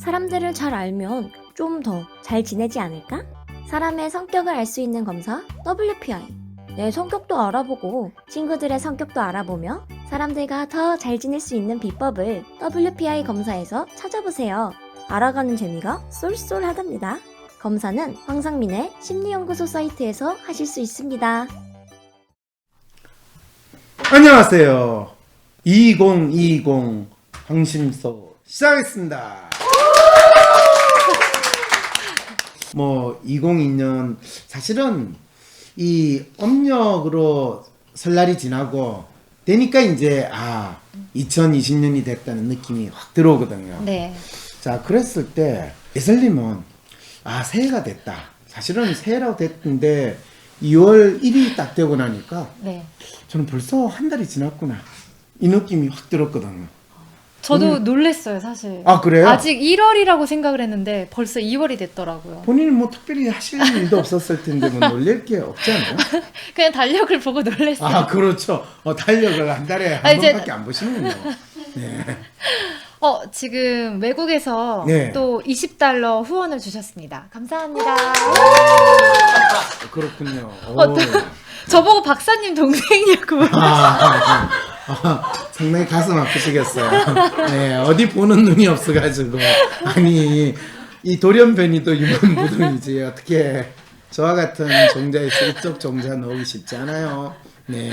사람들을 잘 알면 좀 더 잘 지내지 않을까? 사람의 성격을 알 수 있는 검사 WPI. 내 성격도 알아보고 친구들의 성격도 알아보며 사람들과 더 잘 지낼 수 있는 비법을 WPI 검사에서 찾아보세요. 알아가는 재미가 쏠쏠하답니다. 검사는 황상민의 심리연구소 사이트에서 하실 수 있습니다. 안녕하세요. 2020 황심소 시작하겠습니다. 2002년 사실은 이 음력으로 설날이 지나고 되니까 이제 2020년이 됐다는 느낌이 확 들어오거든요. 네. 자, 그랬을 때 예슬님은 새해가 됐다. 사실은 새해라고 됐는데 2월 1일이 딱 되고 나니까 네. 저는 벌써 한 달이 지났구나 이 느낌이 확 들었거든요. 저도 놀랬어요, 사실. 그래요? 아직 1월이라고 생각을 했는데 벌써 2월이 됐더라고요. 본인은 뭐 특별히 하실 일도 없었을 텐데 뭐 놀릴 게 없지 않아요? 그냥 달력을 보고 놀랬어요. 그렇죠. 달력을 한 달에 한 번밖에 안 보시는군요. 네. 지금 외국에서 네. 또 $20 후원을 주셨습니다. 감사합니다. 그렇군요. 저보고 박사님 동생이냐고. 상당히 가슴 아프시겠어요. 네, 어디 보는 눈이 없어가지고. 아니, 이 돌연변이도 유만무동이지. 어떻게 저와 같은 종자에서 이쪽 종자 넣기 쉽지 않아요. 네.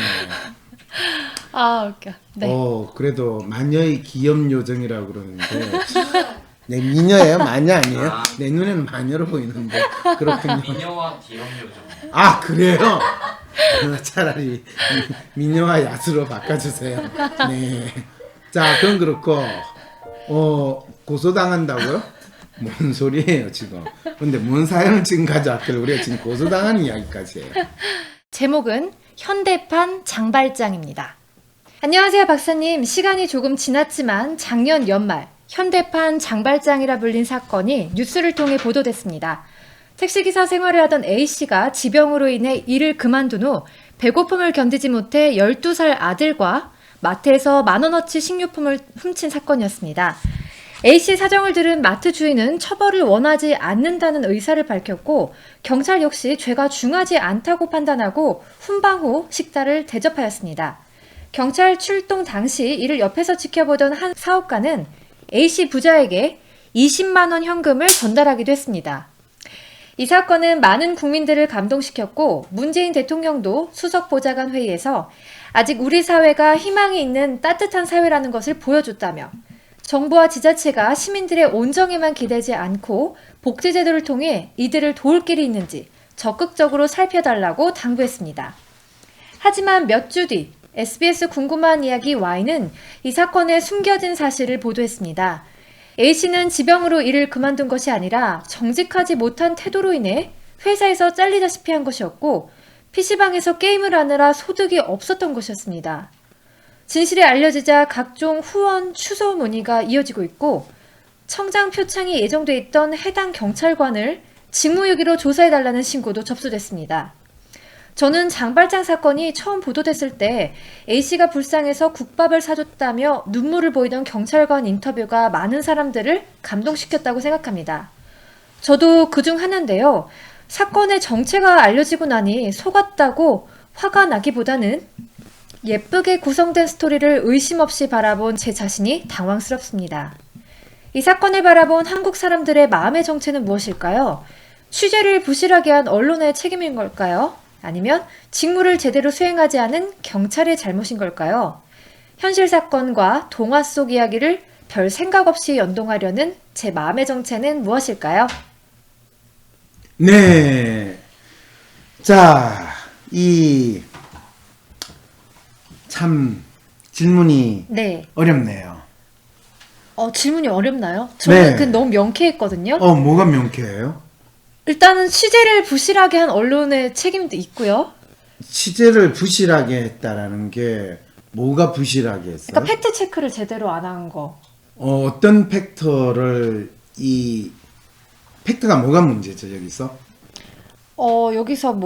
웃겨. 네. 그래도 마녀의 기염 요정이라고 그러는데. 네, 미녀예요? 마녀 아니에요? 내 눈에는 마녀로 보이는데. 그렇군요. 미녀와 기염 요정. 그래요? 차라리 미녀와 야수로 바꿔주세요. 네. 자, 그건 그렇고, 고소당한다고요? 뭔 소리예요, 지금? 근데 뭔 사연을 지금 가져왔길래 우리가 지금 고소당하는 이야기까지 해요? 제목은 현대판 장발장입니다. 안녕하세요, 박사님. 시간이 조금 지났지만 작년 연말 현대판 장발장이라 불린 사건이 뉴스를 통해 보도됐습니다. 택시기사 생활을 하던 A씨가 지병으로 인해 일을 그만둔 후 배고픔을 견디지 못해 12살 아들과 마트에서 10,000원어치 식료품을 훔친 사건이었습니다. A씨 사정을 들은 마트 주인은 처벌을 원하지 않는다는 의사를 밝혔고 경찰 역시 죄가 중하지 않다고 판단하고 훈방 후 식사를 대접하였습니다. 경찰 출동 당시 이를 옆에서 지켜보던 한 사업가는 A씨 부자에게 20만 원 현금을 전달하기도 했습니다. 이 사건은 많은 국민들을 감동시켰고 문재인 대통령도 수석보좌관 회의에서 아직 우리 사회가 희망이 있는 따뜻한 사회라는 것을 보여줬다며 정부와 지자체가 시민들의 온정에만 기대지 않고 복지제도를 통해 이들을 도울 길이 있는지 적극적으로 살펴달라고 당부했습니다. 하지만 몇 주 뒤 SBS 궁금한 이야기 Y는 이 사건의 숨겨진 사실을 보도했습니다. A씨는 지병으로 일을 그만둔 것이 아니라 정직하지 못한 태도로 인해 회사에서 잘리다시피 한 것이었고 PC방에서 게임을 하느라 소득이 없었던 것이었습니다. 진실이 알려지자 각종 후원, 추소 문의가 이어지고 있고 청장 표창이 예정돼 있던 해당 경찰관을 직무유기로 조사해달라는 신고도 접수됐습니다. 저는 장발장 사건이 처음 보도됐을 때 A씨가 불쌍해서 국밥을 사줬다며 눈물을 보이던 경찰관 인터뷰가 많은 사람들을 감동시켰다고 생각합니다. 저도 그중 하나인데요. 사건의 정체가 알려지고 나니 속았다고 화가 나기보다는 예쁘게 구성된 스토리를 의심 없이 바라본 제 자신이 당황스럽습니다. 이 사건을 바라본 한국 사람들의 마음의 정체는 무엇일까요? 취재를 부실하게 한 언론의 책임인 걸까요? 아니면 직무를 제대로 수행하지 않은 경찰의 잘못인 걸까요? 현실 사건과 동화 속 이야기를 별 생각 없이 연동하려는 제 마음의 정체는 무엇일까요? 네. 자, 참 질문이 네. 어렵네요. 질문이 어렵나요? 저는 네. 너무 명쾌했거든요. 뭐가 명쾌해요? 일단은 취재를 부실하게 한 언론의 책임도 있고요. 취재를 부실하게 했다라는 게 뭐가 부실하게 했어요? 그러니까 팩트 체크를 제대로 안 한 거. 어떤 팩터를 팩트가 뭐가 문제죠 여기서? 여기서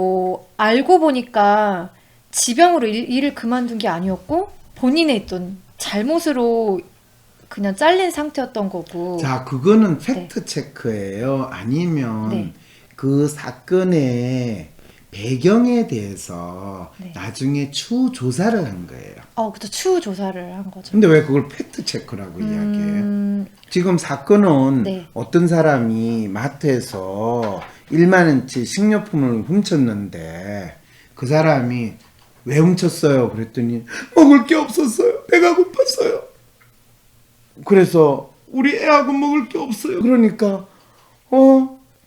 알고 보니까 지병으로 일을 그만둔 게 아니었고 본인의 있던 잘못으로 그냥 잘린 상태였던 거고. 자, 그거는 팩트 체크예요. 아니면 네. 그 사건의 배경에 대해서 네. 나중에 추후 조사를 한 거예요. 그쵸. 추후 조사를 한 거죠. 근데 왜 그걸 팩트 체크라고 이야기해요? 음, 지금 사건은 네. 어떤 사람이 마트에서 1만 원치 식료품을 훔쳤는데 그 사람이 왜 훔쳤어요? 그랬더니 먹을 게 없었어요. 배가 고팠어요. 그래서 우리 애하고 먹을 게 없어요. 그러니까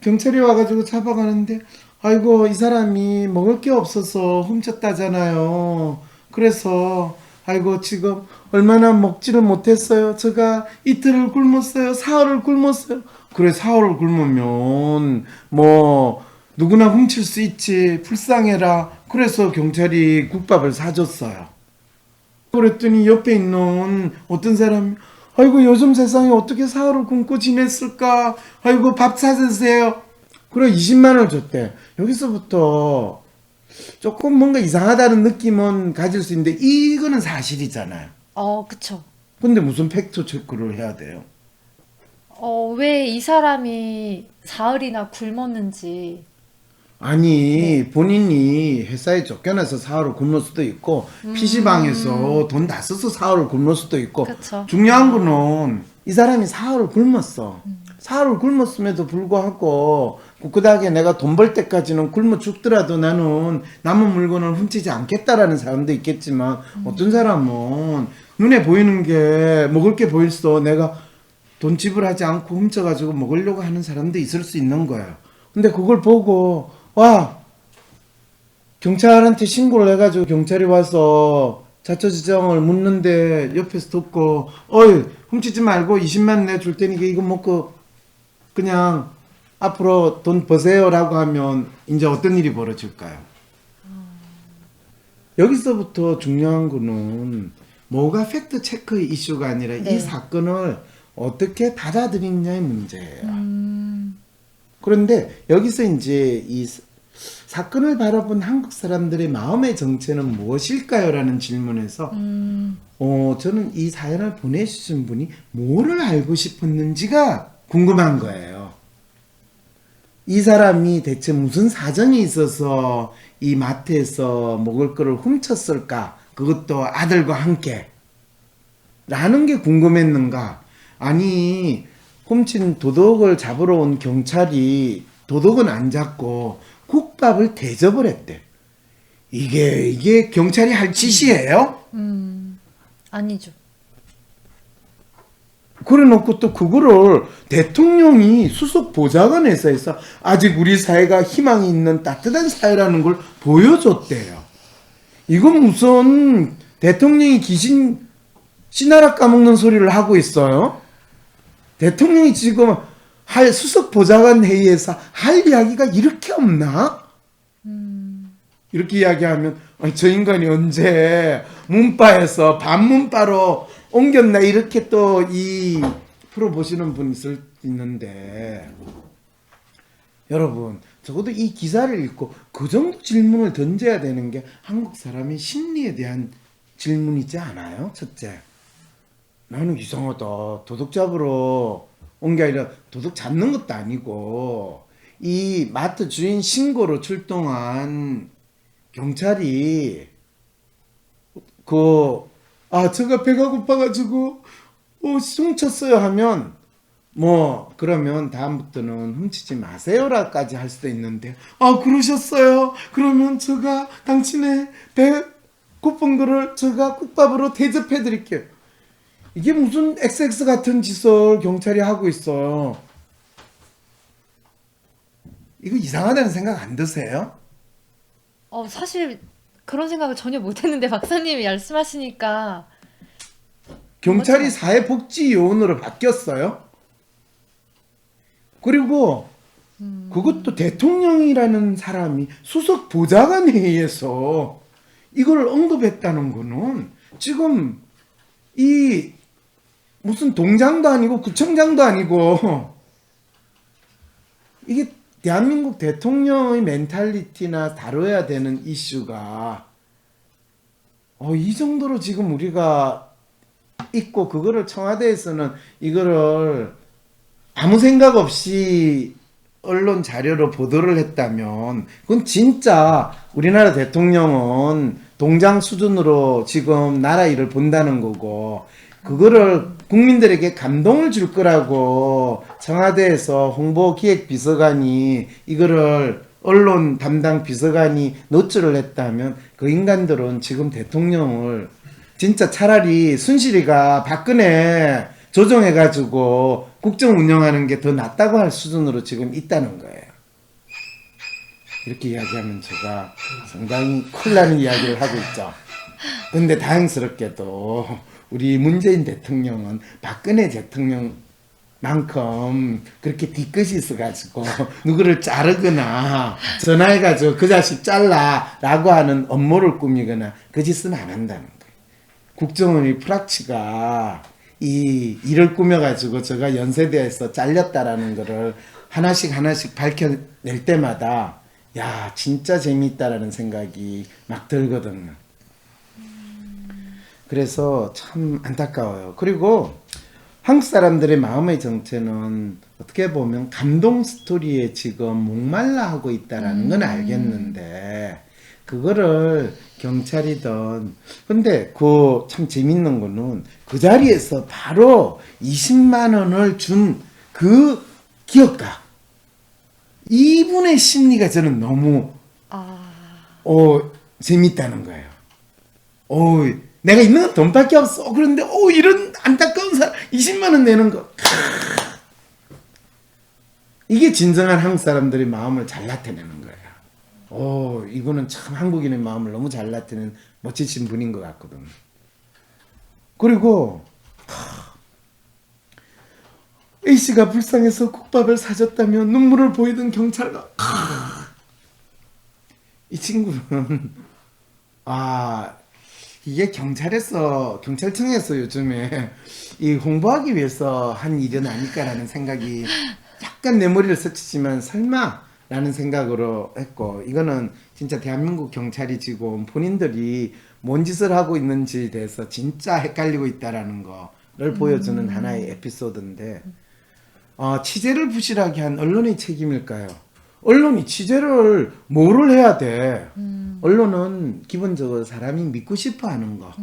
경찰이 와가지고 잡아가는데 아이고 이 사람이 먹을 게 없어서 훔쳤다잖아요. 그래서 아이고 지금 얼마나 먹지를 못했어요. 제가 이틀을 굶었어요. 사흘을 굶었어요. 그래 사흘을 굶으면 뭐 누구나 훔칠 수 있지. 불쌍해라. 그래서 경찰이 국밥을 사줬어요. 그랬더니 옆에 있는 어떤 사람이 아이고 요즘 세상에 어떻게 사흘을 굶고 지냈을까. 아이고 밥 사주세요. 그래 20만 원을 줬대. 여기서부터 조금 뭔가 이상하다는 느낌은 가질 수 있는데 이거는 사실이잖아요. 그쵸. 근데 무슨 팩트 체크를 해야 돼요? 왜 이 사람이 사흘이나 굶었는지. 아니 본인이 회사에 쫓겨나서 사흘을 굶을 수도 있고 PC방에서 돈 다 써서 사흘을 굶을 수도 있고 그쵸. 중요한 거는 이 사람이 사흘을 굶었어. 사흘을 굶었음에도 불구하고 꿋꿋하게 내가 돈 벌 때까지는 굶어 죽더라도 나는 남은 물건을 훔치지 않겠다라는 사람도 있겠지만 어떤 사람은 눈에 보이는 게 먹을 게 보일서 내가 돈 지불하지 않고 훔쳐가지고 먹으려고 하는 사람도 있을 수 있는 거예요. 근데 그걸 보고 와 경찰한테 신고를 해가지고 경찰이 와서 자초지종을 묻는데 옆에서 듣고 어이 훔치지 말고 20만 내줄 테니까 이거 먹고 그냥 앞으로 돈 버세요라고 하면 이제 어떤 일이 벌어질까요? 여기서부터 중요한 거는 뭐가 팩트 체크의 이슈가 아니라 네. 이 사건을 어떻게 받아들이느냐의 문제예요. 음, 그런데 여기서 이제 이 사건을 바라본 한국 사람들의 마음의 정체는 무엇일까요? 라는 질문에서 저는 이 사연을 보내주신 분이 뭐를 알고 싶었는지가 궁금한 거예요. 이 사람이 대체 무슨 사정이 있어서 이 마트에서 먹을 거를 훔쳤을까? 그것도 아들과 함께. 라는 게 궁금했는가? 아니, 훔친 도둑을 잡으러 온 경찰이 도둑은 안 잡고 국밥을 대접을 했대. 이게 경찰이 할 짓이에요? 아니죠. 그래 놓고 또 그거를 대통령이 수석 보좌관에서 해서 아직 우리 사회가 희망이 있는 따뜻한 사회라는 걸 보여줬대요. 이건 무슨 대통령이 귀신 씨나라 까먹는 소리를 하고 있어요? 대통령이 지금 할 수석 보좌관 회의에서 할 이야기가 이렇게 없나? 이렇게 이야기하면 저 인간이 언제 문바에서 반문바로 옮겼나 이렇게 또 이 프로 보시는 분 있을 있는데 여러분 적어도 이 기사를 읽고 그 정도 질문을 던져야 되는 게 한국 사람의 심리에 대한 질문이지 않아요? 첫째, 나는 이상하다. 도둑 잡으러 온 게 아니라 도둑 잡는 것도 아니고 이 마트 주인 신고로 출동한 경찰이 제가 배가 고파가지고 훔쳤어요 하면 그러면 다음부터는 훔치지 마세요라까지 할 수도 있는데 그러셨어요? 그러면 제가 당신의 배 고픈 거를 제가 국밥으로 대접해 드릴게요. 이게 무슨 XX 같은 짓을 경찰이 하고 있어요. 이거 이상하다는 생각 안 드세요? 사실 그런 생각을 전혀 못했는데 박사님이 말씀하시니까 경찰이 맞죠? 사회복지요원으로 바뀌었어요. 그리고 그것도 대통령이라는 사람이 수석 보좌관에 의해서 이걸 언급했다는 거는 지금 이 무슨 동장도 아니고 구청장도 아니고 이게 대한민국 대통령의 멘탈리티나 다뤄야 되는 이슈가 이 정도로 지금 우리가 있고 그거를 청와대에서는 이거를 아무 생각 없이 언론 자료로 보도를 했다면 그건 진짜 우리나라 대통령은 동장 수준으로 지금 나라 일을 본다는 거고 그거를 국민들에게 감동을 줄 거라고 청와대에서 홍보기획비서관이 이거를 언론 담당 비서관이 노출을 했다면 그 인간들은 지금 대통령을 진짜 차라리 순실이가 박근혜 조정해가지고 국정 운영하는 게 더 낫다고 할 수준으로 지금 있다는 거예요. 이렇게 이야기하면 제가 상당히 큰일 나는 이야기를 하고 있죠. 근데 다행스럽게도 우리 문재인 대통령은 박근혜 대통령만큼 그렇게 뒤끝이 있어가지고 누구를 자르거나 전화해가지고 그 자식 잘라라고 하는 업무를 꾸미거나 그 짓은 안 한다는 거예요. 국정원의 프락치가 이 일을 꾸며가지고 제가 연세대에서 잘렸다라는 거를 하나씩 밝혀낼 때마다 야 진짜 재미있다라는 생각이 막 들거든요. 그래서 참 안타까워요. 그리고 한국 사람들의 마음의 정체는 어떻게 보면 감동 스토리에 지금 목말라 하고 있다라는 건 알겠는데 그거를 경찰이든 근데 그 참 재밌는 거는 그 자리에서 바로 20만 원을 준 그 기업가 이분의 심리가 저는 너무 재밌다는 거예요. 내가 있는 건 돈밖에 없어. 그런데 이런 안타까운 사람 20만 원 내는 거. 이게 진정한 한국 사람들의 마음을 잘 나타내는 거예요. 이거는 참 한국인의 마음을 너무 잘 나타내는 멋지신 분인 것 같거든요. 그리고 A씨가 불쌍해서 국밥을 사줬다며 눈물을 보이던 경찰관. 이 친구는 이게 경찰청에서 요즘에 이 홍보하기 위해서 한 일은 아닐까라는 생각이 약간 내 머리를 스치지만 설마라는 생각으로 했고 이거는 진짜 대한민국 경찰이 지금 본인들이 뭔 짓을 하고 있는지에 대해서 진짜 헷갈리고 있다라는 거를 보여주는 하나의 에피소드인데 취재를 부실하게 한 언론의 책임일까요? 언론이 취재를 뭐를 해야 돼? 언론은 기본적으로 사람이 믿고 싶어 하는 거,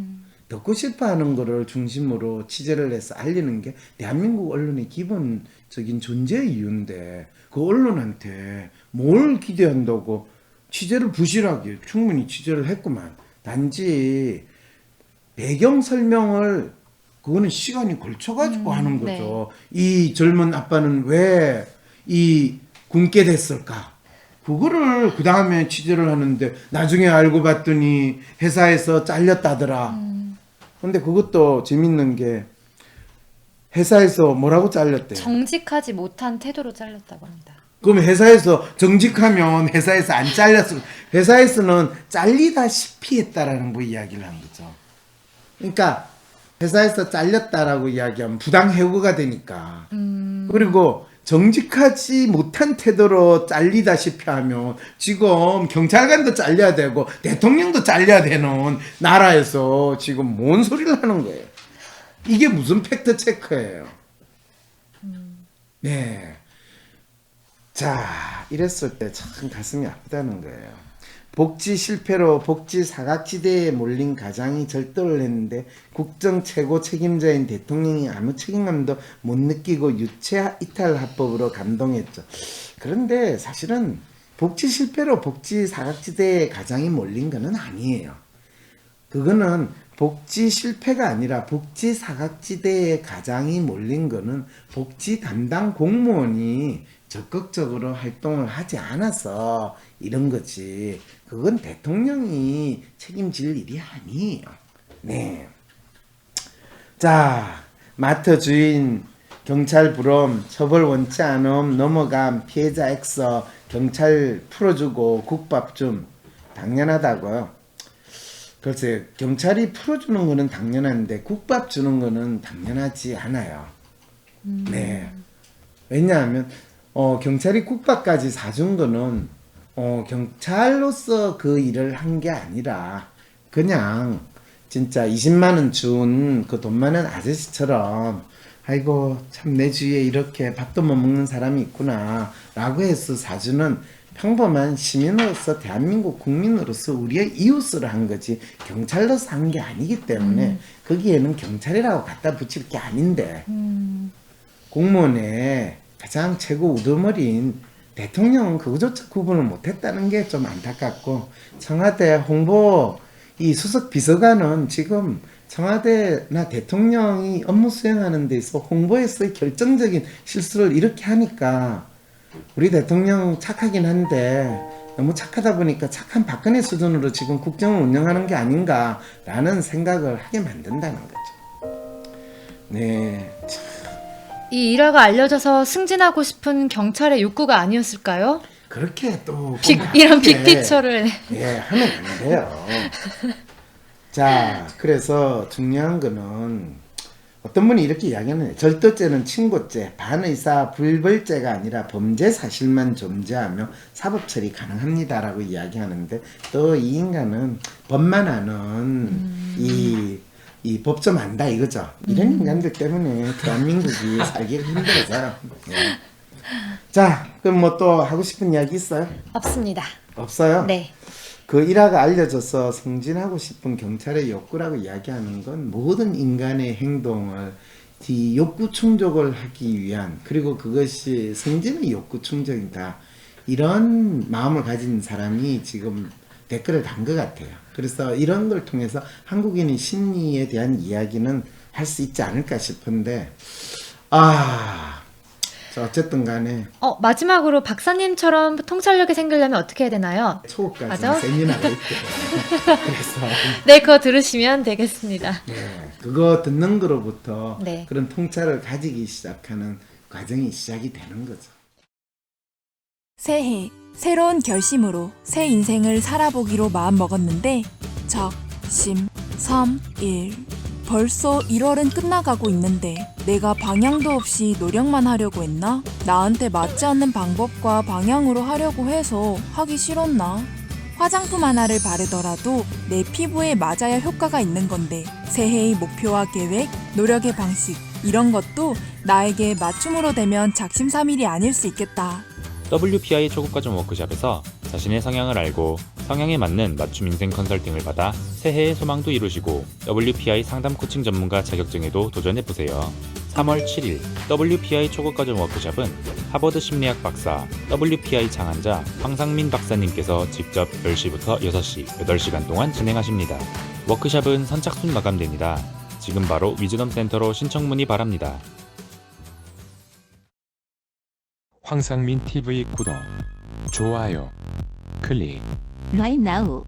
듣고 싶어 하는 거를 중심으로 취재를 해서 알리는 게 대한민국 언론의 기본적인 존재의 이유인데 그 언론한테 뭘 기대한다고 취재를 부실하게 충분히 취재를 했구만. 단지 배경 설명을 그거는 시간이 걸쳐가지고 하는 거죠. 네. 이 젊은 아빠는 왜 이 굶게 됐을까? 그거를 그 다음에 취재를 하는데 나중에 알고 봤더니 회사에서 잘렸다더라. 근데 그것도 재밌는 게 회사에서 뭐라고 잘렸대요? 정직하지 못한 태도로 잘렸다고 합니다. 그럼 회사에서 정직하면 회사에서 안 잘렸을 회사에서는 잘리다시피 했다라는 거 이야기를 한 거죠. 그러니까 회사에서 잘렸다라고 이야기하면 부당해고가 되니까. 그리고 정직하지 못한 태도로 잘리다시피 하면 지금 경찰관도 잘려야 되고 대통령도 잘려야 되는 나라에서 지금 뭔 소리를 하는 거예요. 이게 무슨 팩트 체크예요. 네. 자, 이랬을 때 참 가슴이 아프다는 거예요. 복지 실패로 복지 사각지대에 몰린 가장이 절도를 했는데 국정 최고 책임자인 대통령이 아무 책임감도 못 느끼고 유체 이탈 합법으로 감동했죠. 그런데 사실은 복지 실패로 복지 사각지대에 가장이 몰린 거는 아니에요. 그거는 복지 실패가 아니라 복지 사각지대에 가장이 몰린 거는 복지 담당 공무원이 적극적으로 활동을 하지 않아서 이런 거지. 그건 대통령이 책임질 일이 아니에요. 네. 자, 마트 주인 경찰 부름 처벌 원치 않음 넘어감 피해자 X 경찰 풀어주고 국밥 좀 당연하다고요. 글쎄 경찰이 풀어주는 거는 당연한데 국밥 주는 거는 당연하지 않아요. 네. 왜냐하면 경찰이 국밥까지 사준 거는 경찰로서 그 일을 한 게 아니라 그냥 진짜 20만 원 준 그 돈 많은 아저씨처럼 아이고 참 내 주위에 이렇게 밥도 못 먹는 사람이 있구나 라고 해서 사주는 평범한 시민으로서 대한민국 국민으로서 우리의 이웃으로 한 거지 경찰로서 한 게 아니기 때문에 거기에는 경찰이라고 갖다 붙일 게 아닌데 공무원의 가장 최고 우두머리인 대통령은 그거조차 구분을 못했다는 게 좀 안타깝고 청와대 홍보 이 수석 비서관은 지금 청와대나 대통령이 업무 수행하는 데 있어 홍보에서의 결정적인 실수를 이렇게 하니까 우리 대통령 착하긴 한데 너무 착하다 보니까 착한 박근혜 수준으로 지금 국정을 운영하는 게 아닌가라는 생각을 하게 만든다는 거죠. 네. 이 일화가 알려져서 승진하고 싶은 경찰의 욕구가 아니었을까요? 그렇게 또 이런 빅피처를. 예, 하면 안 돼요. 자, 그래서 중요한 거는 어떤 분이 이렇게 이야기하는 절도죄는 친고죄, 반의사 불벌죄가 아니라 범죄 사실만 존재하며 사법 처리 가능합니다라고 이야기하는데 또 이 인간은 법만 아는 이 법 좀 안다 이거죠. 이런 인간들 때문에 대한민국이 살기가 힘들어져요. 예. 자, 그럼 뭐 또 하고 싶은 이야기 있어요? 없습니다. 없어요? 네. 그 일화가 알려져서 승진하고 싶은 경찰의 욕구라고 이야기하는 건 모든 인간의 행동을 이 욕구 충족을 하기 위한 그리고 그것이 승진의 욕구 충족이다. 이런 마음을 가진 사람이 지금 댓글을 단 것 같아요. 그래서 이런 걸 통해서 한국인의 심리에 대한 이야기는 할 수 있지 않을까 싶은데 자, 어쨌든 간에 마지막으로 박사님처럼 통찰력이 생기려면 어떻게 해야 되나요? 초급까지 맞아? 세미나가 있대요. 그래서 네, 그거 들으시면 되겠습니다. 네, 그거 듣는 거로부터 네. 그런 통찰을 가지기 시작하는 과정이 시작이 되는 거죠. 새해 새로운 결심으로 새 인생을 살아보기로 마음먹었는데 적, 심, 섬, 일 벌써 1월은 끝나가고 있는데 내가 방향도 없이 노력만 하려고 했나? 나한테 맞지 않는 방법과 방향으로 하려고 해서 하기 싫었나? 화장품 하나를 바르더라도 내 피부에 맞아야 효과가 있는 건데 새해의 목표와 계획, 노력의 방식 이런 것도 나에게 맞춤으로 되면 작심삼일이 아닐 수 있겠다. WPI 초급과정 워크숍에서 자신의 성향을 알고 성향에 맞는 맞춤 인생 컨설팅을 받아 새해의 소망도 이루시고 WPI 상담 코칭 전문가 자격증에도 도전해보세요. 3월 7일 WPI 초급과정 워크숍은 하버드 심리학 박사 WPI 창안자 황상민 박사님께서 직접 10시부터 6시 8시간 동안 진행하십니다. 워크숍은 선착순 마감됩니다. 지금 바로 위즈덤 센터로 신청 문의 바랍니다. 황상민 TV 구독, 좋아요, 클릭. Right now.